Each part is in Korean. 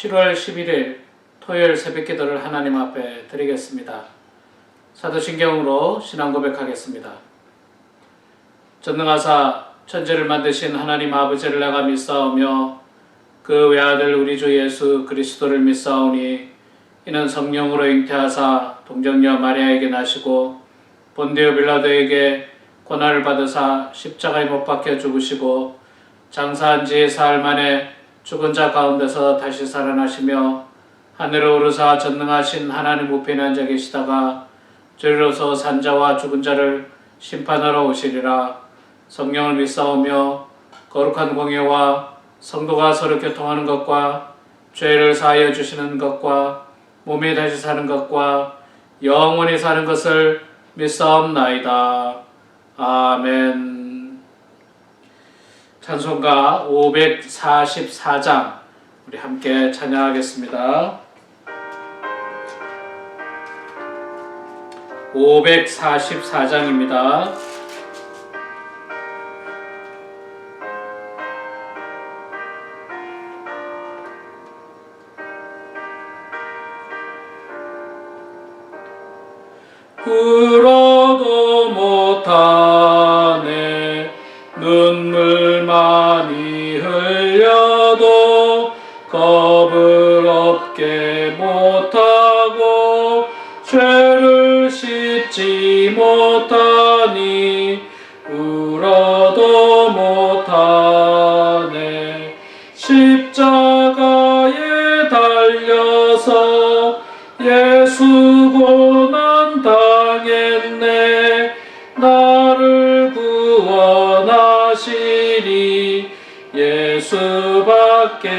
7월 11일 토요일 새벽기도를 하나님 앞에 드리겠습니다. 사도신경으로 신앙 고백하겠습니다. 전능하사 천지를 만드신 하나님 아버지를 내가 믿사오며 그 외아들 우리 주 예수 그리스도를 믿사오니 이는 성령으로 잉태하사 동정녀 마리아에게 나시고 본디오 빌라도에게 고난을 받으사 십자가에 못 박혀 죽으시고 장사한 지 사흘 만에 죽은 자 가운데서 다시 살아나시며 하늘에 오르사 전능하신 하나님 우편에 앉아 계시다가 저리로서 산자와 죽은 자를 심판하러 오시리라. 성령을 믿사오며 거룩한 공예와 성도가 서로 교통하는 것과 죄를 사하여 주시는 것과 몸이 다시 사는 것과 영원히 사는 것을 믿사옵나이다. 아멘. 찬송가 544장 우리 함께 찬양하겠습니다. 544장입니다. 울어도 못하네 눈물 많이 흘려도 겁을 없게 못하고 죄를 씻지 못하니 울어도 못하네 십자가에 달려서 예수 고난 당했네 나를 구원하시리 예수밖에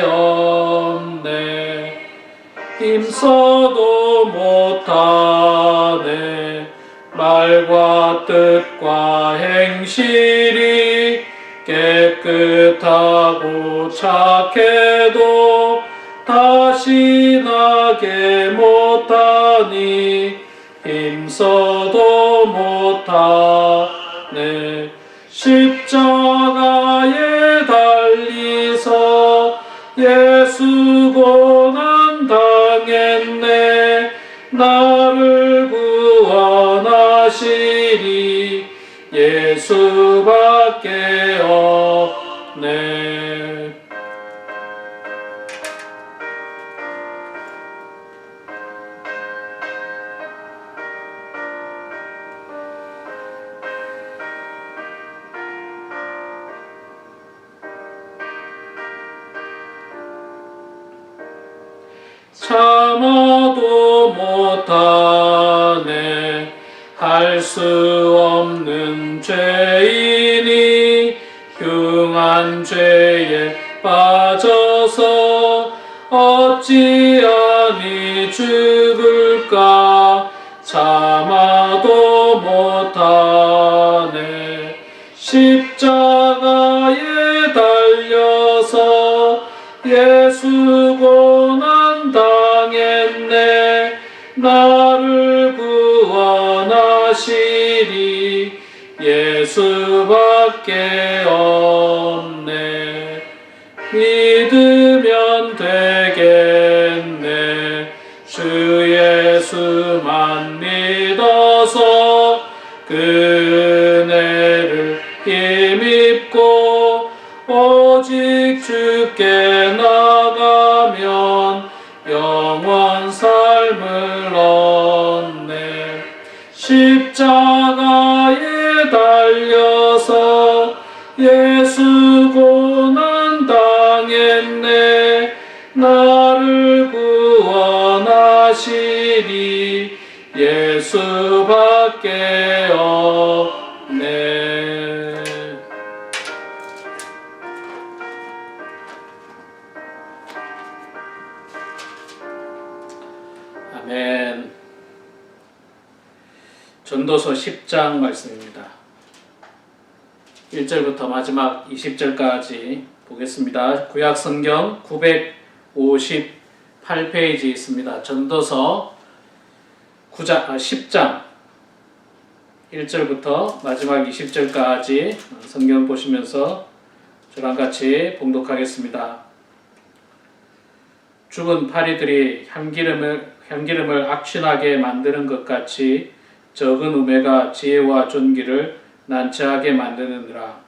없네 힘써도 못하네 말과 뜻과 행실이 깨끗하고 착해도 다시 나게 못하니 힘써도 못하네 십자가에 달리서 예수 고난 당했네 나를 구원하시리 예수밖에 없네 참아도 못하네 할 수 없는 죄인이 흉한 죄에 빠져서 어찌하니 죽을까 참아도 못하네 십자가에 달려서 예수 고난 당했네 나를 구원하시리 예수밖에 없네 믿으면 되겠네 주 예수만 믿어서 그 은혜를 힘입고 오직 주께 나가면 영원 삶을 얻네 십자가에 달려서 예수 고난 당했네 나를 구원하시리 예수밖에 없네 아멘. 전도서 10장 말씀입니다. 1절부터 마지막 20절까지 보겠습니다. 구약성경 958페이지 있습니다. 전도서 10장 1절부터 마지막 20절까지 성경 보시면서 저랑 같이 봉독하겠습니다. 죽은 파리들이 향기름을 악취나게 만드는 것 같이 적은 우매가 지혜와 존귀를 난처하게 만드느니라.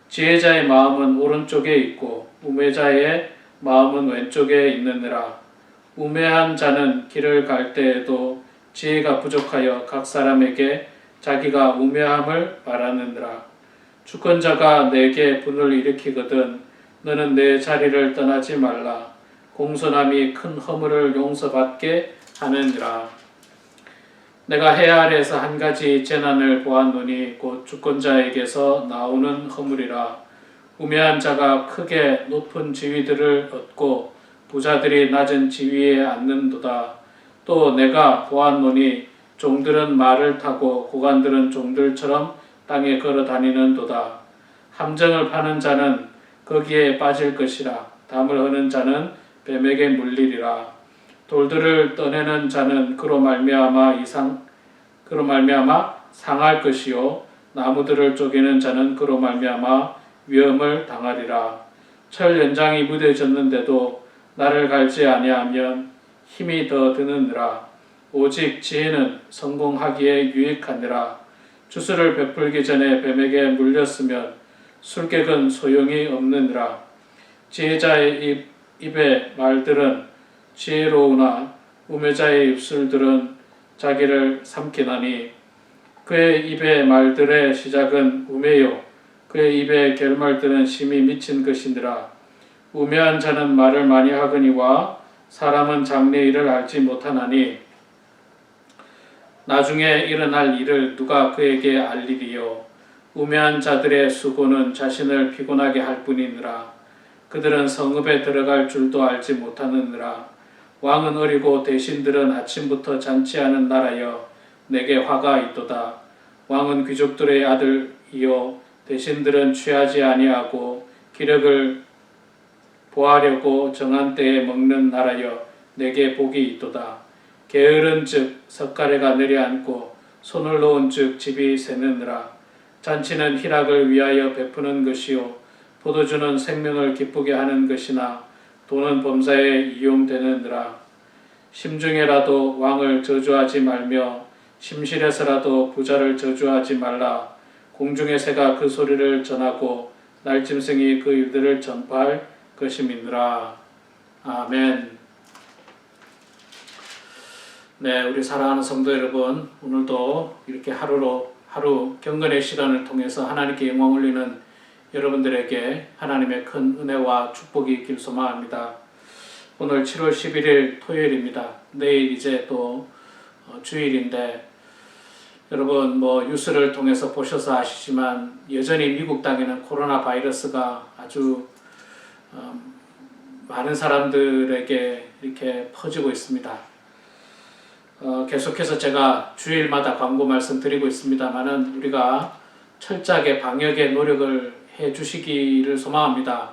지혜자의 마음은 오른쪽에 있고 우매자의 마음은 왼쪽에 있느니라. 우매한 자는 길을 갈 때에도 지혜가 부족하여 각 사람에게 자기가 우매함을 말하느니라. 주권자가 내게 분을 일으키거든 너는 내 자리를 떠나지 말라. 공손함이 큰 허물을 용서받게 하느니라. 내가 해 아래에서 한 가지 재난을 보았노니 곧 주권자에게서 나오는 허물이라. 우매한 자가 크게 높은 지위들을 얻고 부자들이 낮은 지위에 앉는도다. 또 내가 보았노니 종들은 말을 타고 고관들은 종들처럼 땅에 걸어 다니는도다. 함정을 파는 자는 거기에 빠질 것이라. 담을 허는 자는 뱀에게 물리리라. 돌들을 떠내는 자는 그로 말미암아 상할 것이요 나무들을 쪼개는 자는 그로 말미암아 위험을 당하리라. 철 연장이 무뎌졌는데도 나를 갈지 아니하면 힘이 더 드느니라. 오직 지혜는 성공하기에 유익하니라. 주술을 베풀기 전에 뱀에게 물렸으면 술객은 소용이 없느니라. 지혜자의 입의 말들은 지혜로우나 우매자의 입술들은 자기를 삼키나니 그의 입의 말들의 시작은 우매요 그의 입의 결말들은 심히 미친 것이니라. 우매한 자는 말을 많이 하거니와 사람은 장래 일을 알지 못하나니 나중에 일어날 일을 누가 그에게 알리리요. 우매한 자들의 수고는 자신을 피곤하게 할 뿐이니라. 그들은 성읍에 들어갈 줄도 알지 못하느니라. 왕은 어리고 대신들은 아침부터 잔치하는 나라여 내게 화가 있도다. 왕은 귀족들의 아들이요 대신들은 취하지 아니하고 기력을 보하려고 정한 때에 먹는 나라여 내게 복이 있도다. 게으른 즉 석가래가 내려앉고 손을 놓은 즉 집이 새느니라. 잔치는 희락을 위하여 베푸는 것이요 포도주는 생명을 기쁘게 하는 것이나 돈은 범사에 이용되느니라. 심중에라도 왕을 저주하지 말며 심실에서라도 부자를 저주하지 말라. 공중의 새가 그 소리를 전하고 날짐승이 그 일들을 전파할 것임이니라. 아멘. 네, 우리 사랑하는 성도 여러분, 오늘도 이렇게 하루 경건의 시간을 통해서 하나님께 영광 올리는 여러분들에게 하나님의 큰 은혜와 축복이 있길 소망합니다. 오늘 7월 11일 토요일입니다. 내일 이제 또 주일인데 여러분 뉴스를 통해서 보셔서 아시지만 여전히 미국 땅에는 코로나 바이러스가 아주 많은 사람들에게 이렇게 퍼지고 있습니다. 계속해서 제가 주일마다 광고 말씀드리고 있습니다만은 우리가 철저하게 방역의 노력을 해 주시기를 소망합니다.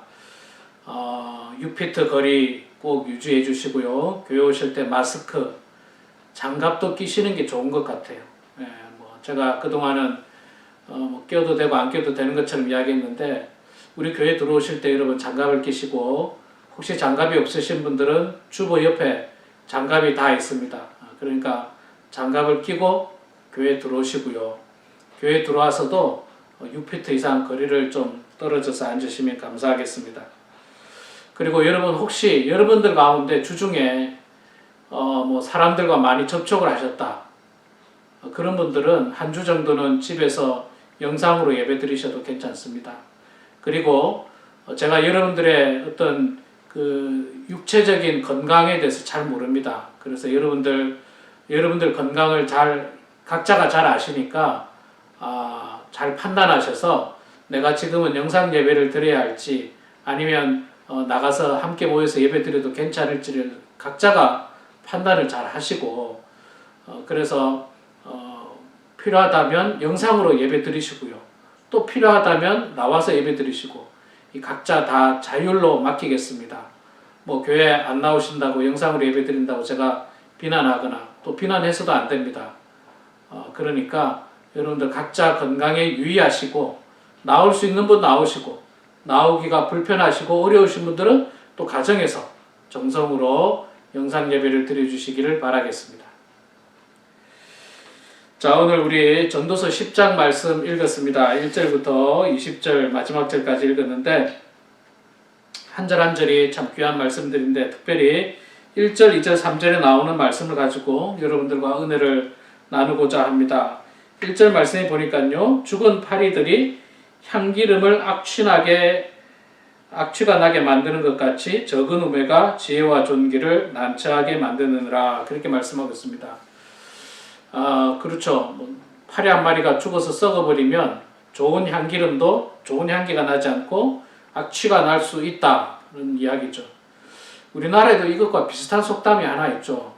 6피트 거리 꼭 유지해 주시고요. 교회 오실 때 마스크, 장갑도 끼시는 게 좋은 것 같아요. 제가 그동안은 껴도 되고 안 껴도 되는 것처럼 이야기했는데 우리 교회 들어오실 때 여러분 장갑을 끼시고 혹시 장갑이 없으신 분들은 주보 옆에 장갑이 다 있습니다. 그러니까 장갑을 끼고 교회 들어오시고요. 교회 들어와서도 6피트 이상 거리를 좀 떨어져서 앉으시면 감사하겠습니다. 그리고 여러분 혹시 여러분들 가운데 주중에 사람들과 많이 접촉을 하셨다. 그런 분들은 한 주 정도는 집에서 영상으로 예배 드리셔도 괜찮습니다. 그리고 제가 여러분들의 어떤 그 육체적인 건강에 대해서 잘 모릅니다. 그래서 여러분들 건강을 각자가 잘 아시니까 잘 판단하셔서 내가 지금은 영상 예배를 드려야 할지 아니면 나가서 함께 모여서 예배 드려도 괜찮을지를 각자가 판단을 잘 하시고 그래서 필요하다면 영상으로 예배 드리시고요. 또 필요하다면 나와서 예배 드리시고 이 각자 다 자율로 맡기겠습니다. 교회 안 나오신다고 영상으로 예배 드린다고 제가 비난하거나 또 비난해서도 안 됩니다. 그러니까 여러분들 각자 건강에 유의하시고 나올 수 있는 분 나오시고 나오기가 불편하시고 어려우신 분들은 또 가정에서 정성으로 영상 예배를 드려주시기를 바라겠습니다. 자, 오늘 우리 전도서 10장 말씀 읽었습니다. 1절부터 20절 마지막 절까지 읽었는데 한 절 한 절이 참 귀한 말씀들인데 특별히 1절, 2절, 3절에 나오는 말씀을 가지고 여러분들과 은혜를 나누고자 합니다. 1절 말씀에 보니까요, 죽은 파리들이 향기름을 악취가 나게 만드는 것 같이 적은 우매가 지혜와 존귀를 난처하게 만드느니라, 그렇게 말씀하고 있습니다. 그렇죠. 파리 한 마리가 죽어서 썩어버리면 좋은 향기름도 좋은 향기가 나지 않고 악취가 날 수 있다, 그런 이야기죠. 우리나라에도 이것과 비슷한 속담이 하나 있죠.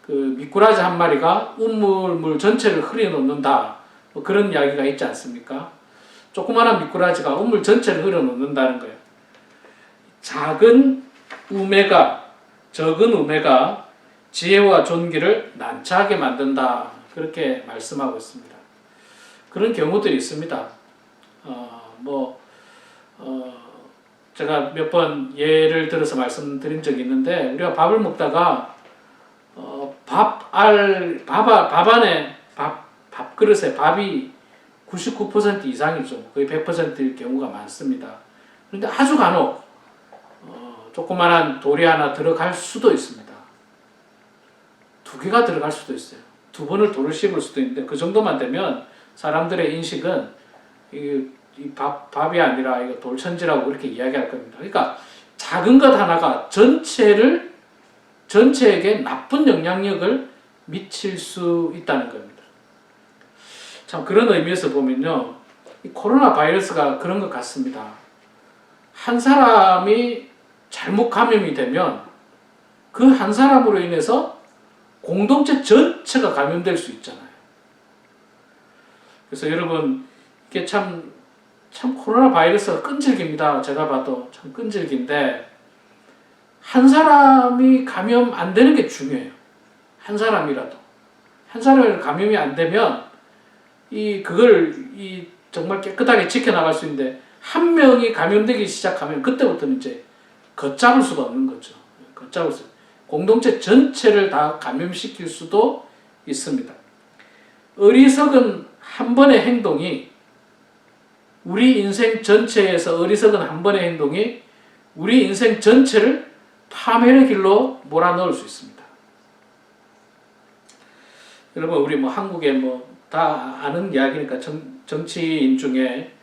그 미꾸라지 한 마리가 우물물 전체를 흐려놓는다, 뭐 그런 이야기가 있지 않습니까? 조그마한 미꾸라지가 우물 전체를 흐려놓는다는 거예요. 적은 우매가 지혜와 존귀를 난처하게 만든다, 그렇게 말씀하고 있습니다. 그런 경우들이 있습니다. 제가 몇 번 예를 들어서 말씀드린 적이 있는데, 우리가 밥을 먹다가 밥그릇에 밥이 99% 이상이죠. 거의 100%일 경우가 많습니다. 그런데 아주 간혹 조그만한 돌이 하나 들어갈 수도 있습니다. 2개가 들어갈 수도 있어요. 2번을 돌을 씹을 수도 있는데, 그 정도만 되면 사람들의 인식은 밥이 아니라 이거 돌천지라고 그렇게 이야기할 겁니다. 그러니까 작은 것 하나가 전체에게 나쁜 영향력을 미칠 수 있다는 겁니다. 참 그런 의미에서 보면요, 이 코로나 바이러스가 그런 것 같습니다. 한 사람이 잘못 감염이 되면 그 한 사람으로 인해서 공동체 전체가 감염될 수 있잖아요. 그래서 여러분, 이게 참 코로나 바이러스가 끈질깁니다. 제가 봐도 참 끈질긴데, 한 사람이 감염 안 되는 게 중요해요. 한 사람이라도. 한 사람이 감염이 안 되면 그걸 정말 깨끗하게 지켜나갈 수 있는데, 한 명이 감염되기 시작하면 그때부터는 이제 걷잡을 수가 없는 거죠. 공동체 전체를 다 감염시킬 수도 있습니다. 어리석은 한 번의 행동이 우리 인생 전체에서 우리 인생 전체를 파멸의 길로 몰아넣을 수 있습니다. 여러분, 우리 한국에 다 아는 이야기니까 정치인 중에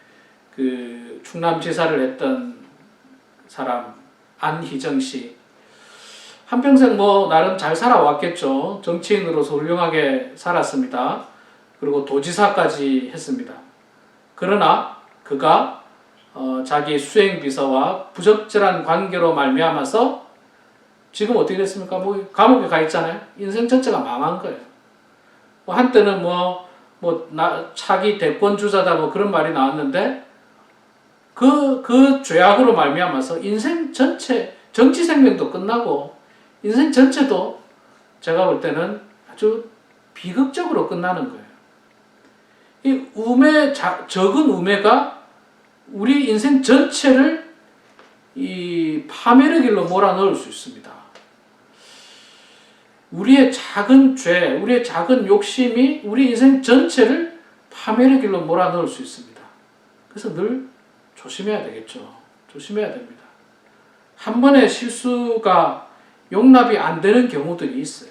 그 충남지사를 했던 사람 안희정 씨, 한평생 나름 잘 살아왔겠죠. 정치인으로서 훌륭하게 살았습니다. 그리고 도지사까지 했습니다. 그러나 그가 자기 수행비서와 부적절한 관계로 말미암아서 지금 어떻게 됐습니까? 감옥에 가 있잖아요. 인생 전체가 망한 거예요. 한때는 차기 대권 주자다 그런 말이 나왔는데, 그 죄악으로 말미암아서 인생 전체, 정치 생명도 끝나고 인생 전체도 제가 볼 때는 아주 비극적으로 끝나는 거예요. 이 적은 우매가 우리 인생 전체를 이 파멸의 길로 몰아넣을 수 있습니다. 우리의 작은 죄, 우리의 작은 욕심이 우리 인생 전체를 파멸의 길로 몰아넣을 수 있습니다. 그래서 늘 조심해야 되겠죠. 조심해야 됩니다. 한 번의 실수가 용납이 안 되는 경우들이 있어요.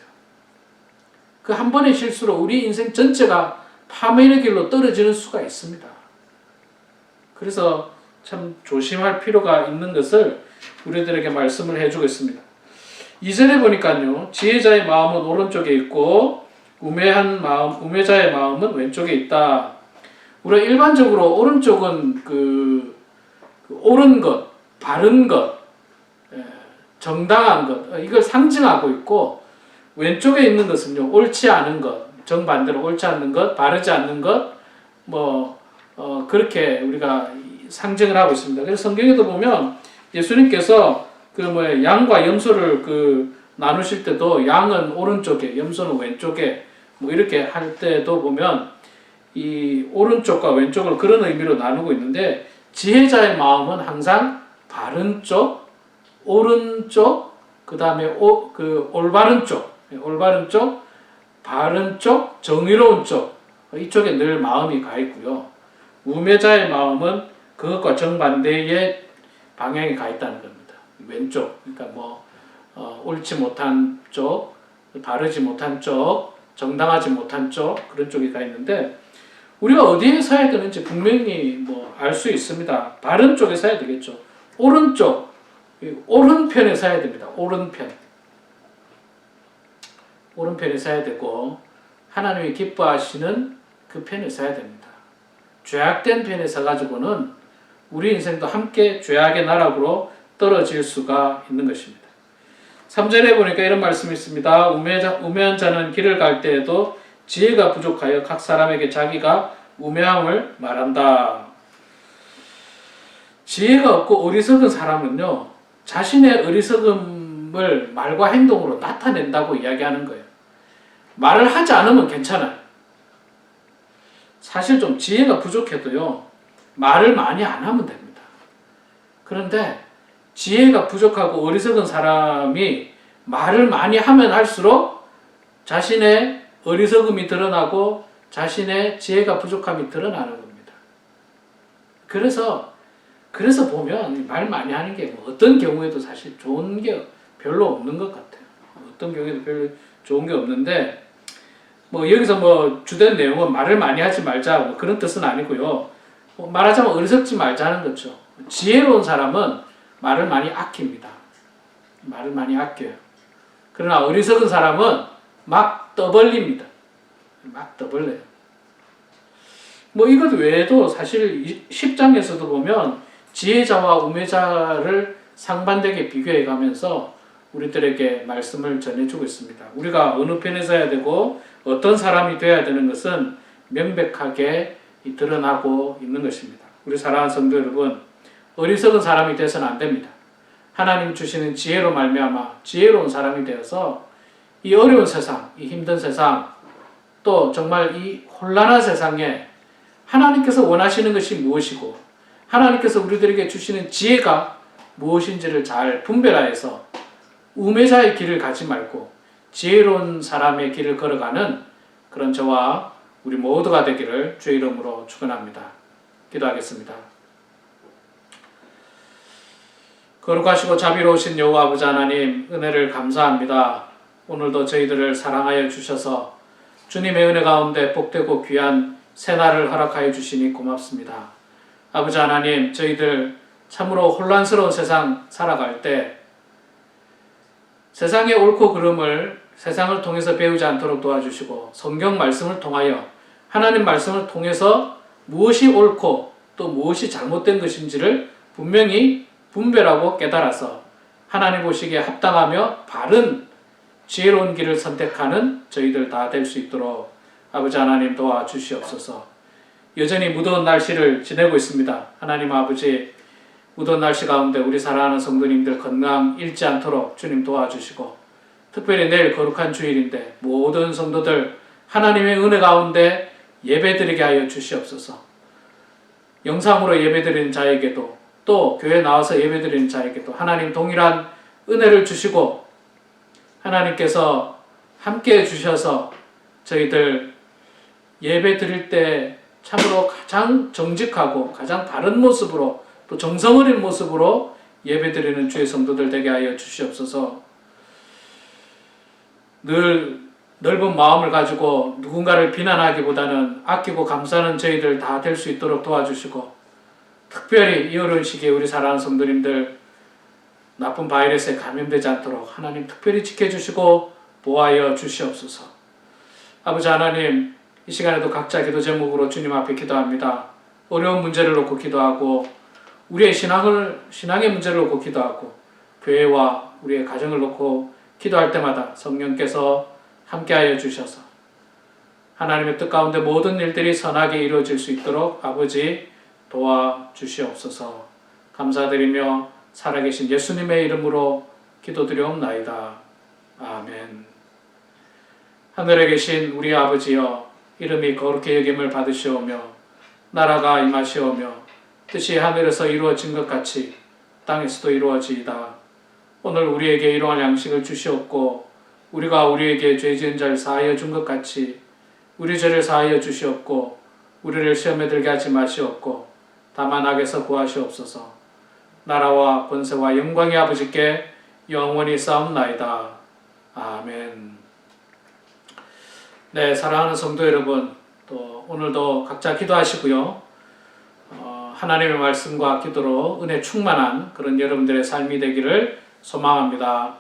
그 한 번의 실수로 우리 인생 전체가 파멸의 길로 떨어지는 수가 있습니다. 그래서 참 조심할 필요가 있는 것을 우리들에게 말씀을 해주고 있습니다. 2절에 보니까요, 지혜자의 마음은 오른쪽에 있고 우매자의 마음은 왼쪽에 있다. 우리가 일반적으로 오른쪽은 옳은 것, 바른 것, 정당한 것, 이걸 상징하고 있고, 왼쪽에 있는 것은요, 옳지 않은 것, 정반대로 옳지 않는 것, 바르지 않는 것, 그렇게 우리가 상징을 하고 있습니다. 그래서 성경에도 보면 예수님께서 양과 염소를 나누실 때도 양은 오른쪽에, 염소는 왼쪽에, 이렇게 할 때도 보면 이 오른쪽과 왼쪽을 그런 의미로 나누고 있는데, 지혜자의 마음은 항상 바른 쪽, 오른쪽, 그 다음에 올바른 쪽, 바른 쪽, 정의로운 쪽, 이쪽에 늘 마음이 가 있고요. 우매자의 마음은 그것과 정반대의 방향이 가 있다는 겁니다. 왼쪽, 그러니까 옳지 못한 쪽, 바르지 못한 쪽, 정당하지 못한 쪽, 그런 쪽이 가 있는데, 우리가 어디에 서야 되는지 분명히 알 수 있습니다. 바른 쪽에 서야 되겠죠. 오른쪽, 오른편에 서야 됩니다. 오른편에 서야 되고, 하나님이 기뻐하시는 그 편에 서야 됩니다. 죄악된 편에 서가지고는 우리 인생도 함께 죄악의 나락으로 떨어질 수가 있는 것입니다. 3절에 보니까 이런 말씀이 있습니다. 우매한 자는 길을 갈 때에도 지혜가 부족하여 각 사람에게 자기가 우매함을 말한다. 지혜가 없고 어리석은 사람은요, 자신의 어리석음을 말과 행동으로 나타낸다고 이야기하는 거예요. 말을 하지 않으면 괜찮아요. 사실 좀 지혜가 부족해도요, 말을 많이 안 하면 됩니다. 그런데 지혜가 부족하고 어리석은 사람이 말을 많이 하면 할수록 자신의 어리석음이 드러나고 자신의 지혜가 부족함이 드러나는 겁니다. 그래서 보면 말 많이 하는 게 어떤 경우에도 사실 좋은 게 별로 없는 것 같아요. 어떤 경우에도 별로 좋은 게 없는데, 여기서 주된 내용은 말을 많이 하지 말자 그런 뜻은 아니고요. 말하자면 어리석지 말자는 거죠. 지혜로운 사람은 말을 많이 아낍니다. 말을 많이 아껴요. 그러나 어리석은 사람은 막 떠벌립니다. 막 떠벌려요. 이것 외에도 사실 10장에서도 보면 지혜자와 우매자를 상반되게 비교해 가면서 우리들에게 말씀을 전해주고 있습니다. 우리가 어느 편에 서야 되고 어떤 사람이 되어야 되는 것은 명백하게 드러나고 있는 것입니다. 우리 사랑하는 성도 여러분, 어리석은 사람이 되어서는 안 됩니다. 하나님 주시는 지혜로 말미암아 지혜로운 사람이 되어서 이 어려운 세상, 이 힘든 세상, 또 정말 이 혼란한 세상에 하나님께서 원하시는 것이 무엇이고 하나님께서 우리들에게 주시는 지혜가 무엇인지를 잘 분별하여서 우매자의 길을 가지 말고 지혜로운 사람의 길을 걸어가는 그런 저와 우리 모두가 되기를 주의 이름으로 축원합니다. 기도하겠습니다. 거룩하시고 자비로우신 여호와 아버지 하나님, 은혜를 감사합니다. 오늘도 저희들을 사랑하여 주셔서 주님의 은혜 가운데 복되고 귀한 새날을 허락하여 주시니 고맙습니다. 아버지 하나님, 저희들 참으로 혼란스러운 세상 살아갈 때 세상의 옳고 그름을 세상을 통해서 배우지 않도록 도와주시고, 성경 말씀을 통하여 하나님 말씀을 통해서 무엇이 옳고 또 무엇이 잘못된 것인지를 분명히 분별하고 깨달아서 하나님 보시기에 합당하며 바른 지혜로운 길을 선택하는 저희들 다 될 수 있도록 아버지 하나님 도와주시옵소서. 여전히 무더운 날씨를 지내고 있습니다. 하나님 아버지, 무더운 날씨 가운데 우리 사랑하는 성도님들 건강 잃지 않도록 주님 도와주시고, 특별히 내일 거룩한 주일인데 모든 성도들 하나님의 은혜 가운데 예배드리게 하여 주시옵소서. 영상으로 예배드리는 자에게도 또 교회 나와서 예배드리는 자에게도 하나님 동일한 은혜를 주시고, 하나님께서 함께 해주셔서 저희들 예배드릴 때 참으로 가장 정직하고 가장 바른 모습으로 또 정성 어린 모습으로 예배드리는 주의 성도들 되게 하여 주시옵소서. 늘 넓은 마음을 가지고 누군가를 비난하기보다는 아끼고 감싸는 저희들 다 될 수 있도록 도와주시고, 특별히 이 어려운 시기에 우리 사랑하는 성도님들 나쁜 바이러스에 감염되지 않도록 하나님 특별히 지켜주시고 보호하여 주시옵소서. 아버지 하나님, 이 시간에도 각자 기도 제목으로 주님 앞에 기도합니다. 어려운 문제를 놓고 기도하고, 우리의 신앙의 문제를 놓고 기도하고, 교회와 우리의 가정을 놓고 기도할 때마다 성령께서 함께하여 주셔서 하나님의 뜻 가운데 모든 일들이 선하게 이루어질 수 있도록 아버지 도와주시옵소서. 감사드리며 살아계신 예수님의 이름으로 기도드리옵나이다. 아멘. 하늘에 계신 우리 아버지여, 이름이 거룩히 여김을 받으시오며 나라가 임하시오며 뜻이 하늘에서 이루어진 것 같이 땅에서도 이루어지이다. 오늘 우리에게 일용할 양식을 주시옵고 우리가 우리에게 죄 지은 자를 사하여 준 것 같이 우리 죄를 사하여 주시옵고 우리를 시험에 들게 하지 마시옵고 다만 악에서 구하시옵소서. 나라와 권세와 영광이 아버지께 영원히 싸움나이다. 아멘. 네, 사랑하는 성도 여러분, 또 오늘도 각자 기도하시고요. 하나님의 말씀과 기도로 은혜 충만한 그런 여러분들의 삶이 되기를 소망합니다.